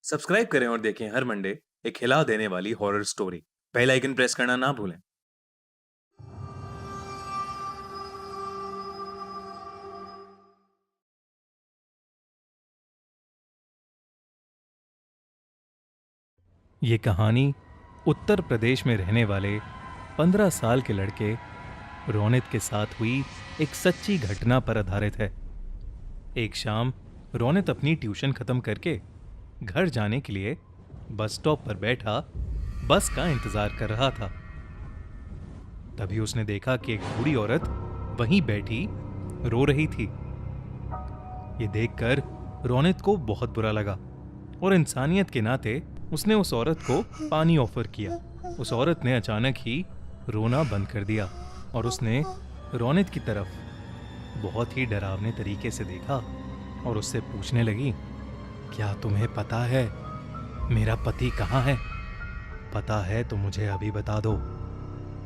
Subscribe करें और देखें हर मंडे एक हिला देने वाली horror story. Bell icon press करना ना भूलें। ये कहानी उत्तर प्रदेश में रहने वाले 15 साल के लड़के रोनित के साथ हुई एक सच्ची घटना पर आधारित है। एक शाम रोनित अपनी ट्यूशन खत्म करके घर जाने के लिए बस स्टॉप पर बैठा बस का इंतजार कर रहा था। तभी उसने देखा कि एक बूढ़ी औरत वहीं बैठी रो रही थी। ये देखकर रोनित को बहुत बुरा लगा और इंसानियत के नाते उसने उस औरत को पानी ऑफर किया। उस औरत ने अचानक ही रोना बंद कर दिया और उसने रोनित की तरफ बहुत ही डरावने तरीके से देखा और उससे पूछने लगी, क्या तुम्हें पता है मेरा पति कहाँ है? पता है तो मुझे अभी बता दो,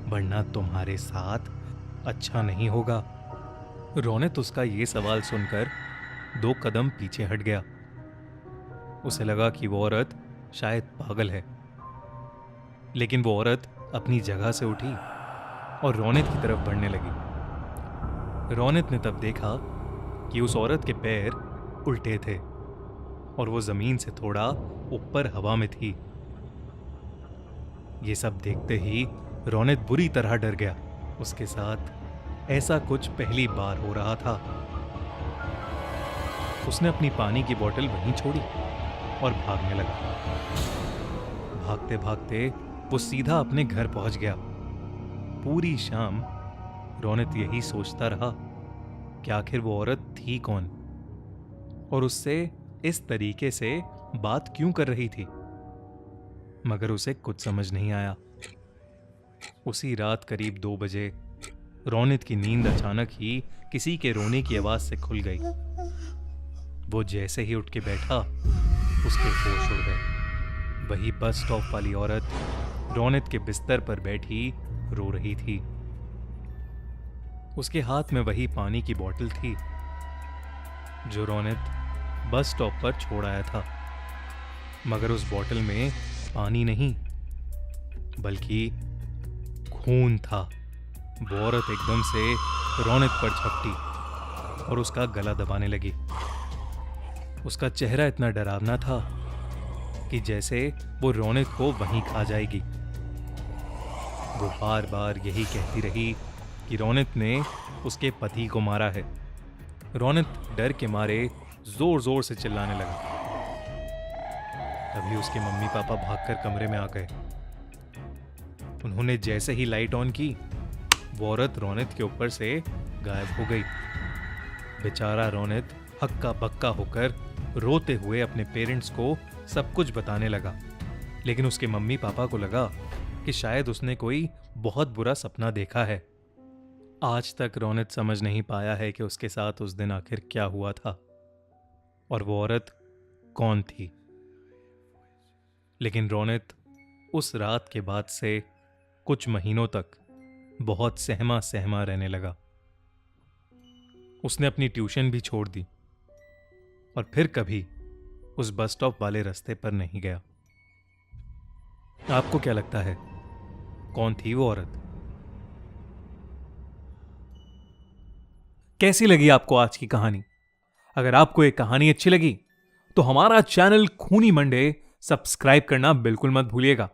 वरना तुम्हारे साथ अच्छा नहीं होगा। रोनित उसका ये सवाल सुनकर 2 कदम पीछे हट गया। उसे लगा कि वो औरत शायद पागल है, लेकिन वो औरत अपनी जगह से उठी और रोनित की तरफ बढ़ने लगी। रोनित ने तब देखा कि उस औरत के पैर उल्टे थे और वो जमीन से थोड़ा ऊपर हवा में थी। ये सब देखते ही रोनित बुरी तरह डर गया। उसके साथ ऐसा कुछ पहली बार हो रहा था। उसने अपनी पानी की बोतल वहीं छोड़ी और भागने लगा। भागते भागते वो सीधा अपने घर पहुंच गया। पूरी शाम रोनित यही सोचता रहा कि आखिर वो औरत थी कौन और उससे इस तरीके से बात क्यों कर रही थी, मगर उसे कुछ समझ नहीं आया। उसी रात करीब 2 बजे रोनित की नींद अचानक ही किसी के रोने की आवाज से खुल गई। वो जैसे ही उठ के बैठा उसके होश उड़ गए। वही बस स्टॉप वाली औरत रोनित के बिस्तर पर बैठी रो रही थी। उसके हाथ में वही पानी की बोतल थी जो रोनित बस स्टॉप पर छोड़ आया था, मगर उस बोतल में पानी नहीं बल्कि खून था। वो औरत एकदम से रोनित पर झपटी और उसका गला दबाने लगी। उसका चेहरा इतना डरावना था कि जैसे वो रोनित को वहीं खा जाएगी। वो बार बार यही कहती रही कि रोनित ने उसके पति को मारा है। रोनित डर के मारे जोर जोर से चिल्लाने लगा। तभी उसके मम्मी पापा भागकर कमरे में आ गए। उन्होंने जैसे ही लाइट ऑन की, वो औरत रोनित के ऊपर से गायब हो गई। बेचारा रोनित हक्का बक्का होकर रोते हुए अपने पेरेंट्स को सब कुछ बताने लगा, लेकिन उसके मम्मी पापा को लगा कि शायद उसने कोई बहुत बुरा सपना देखा है। आज तक रोनित समझ नहीं पाया है कि उसके साथ उस दिन आखिर क्या हुआ था और वो औरत कौन थी। लेकिन रोनित उस रात के बाद से कुछ महीनों तक बहुत सहमा सहमा रहने लगा। उसने अपनी ट्यूशन भी छोड़ दी और फिर कभी उस बस स्टॉप वाले रास्ते पर नहीं गया। आपको क्या लगता है, कौन थी वो औरत? कैसी लगी आपको आज की कहानी? अगर आपको एक कहानी अच्छी लगी तो हमारा चैनल खूनी मंडे सब्सक्राइब करना बिल्कुल मत भूलिएगा।